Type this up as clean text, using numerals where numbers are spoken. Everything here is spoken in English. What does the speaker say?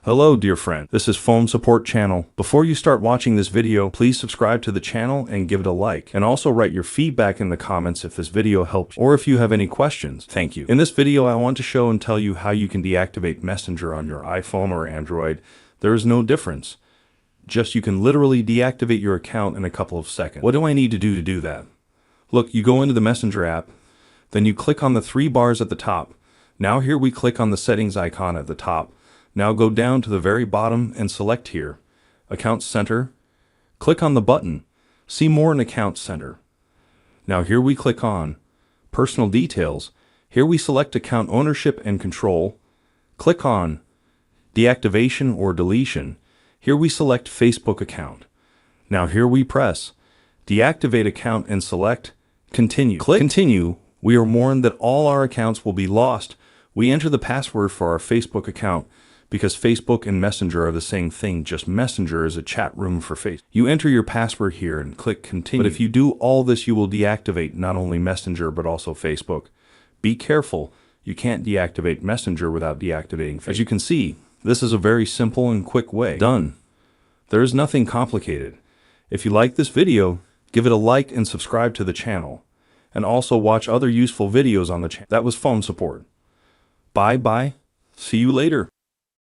Hello dear friend, this is Phone Support Channel. Before you start watching this video, please subscribe to the channel and give it a like. And also write your feedback in the comments if this video helped or if you have any questions. Thank you. In this video I want to show and tell you how you can deactivate Messenger on your iPhone or Android. There is no difference. Just you can literally deactivate your account in a couple of seconds. What do I need to do that? Look, you go into the Messenger app, then you click on the three bars at the top. Now here we click on the settings icon at the top. Now go down to the very bottom and select here, Account Center. Click on the button, See More in Account Center. Now here we click on Personal Details. Here we select Account Ownership and Control. Click on Deactivation or Deletion. Here we select Facebook account. Now here we press Deactivate Account and select Continue. Click Continue. We are warned that all our accounts will be lost. We enter the password for our Facebook account. Because Facebook and Messenger are the same thing, just Messenger is a chat room for Facebook. You enter your password here and click Continue. But if you do all this, you will deactivate not only Messenger but also Facebook. Be careful, you can't deactivate Messenger without deactivating Facebook. As you can see, this is a very simple and quick way. Done. There is nothing complicated. If you like this video, give it a like and subscribe to the channel. And also watch other useful videos on the channel. That was Phone Support. Bye bye. See you later.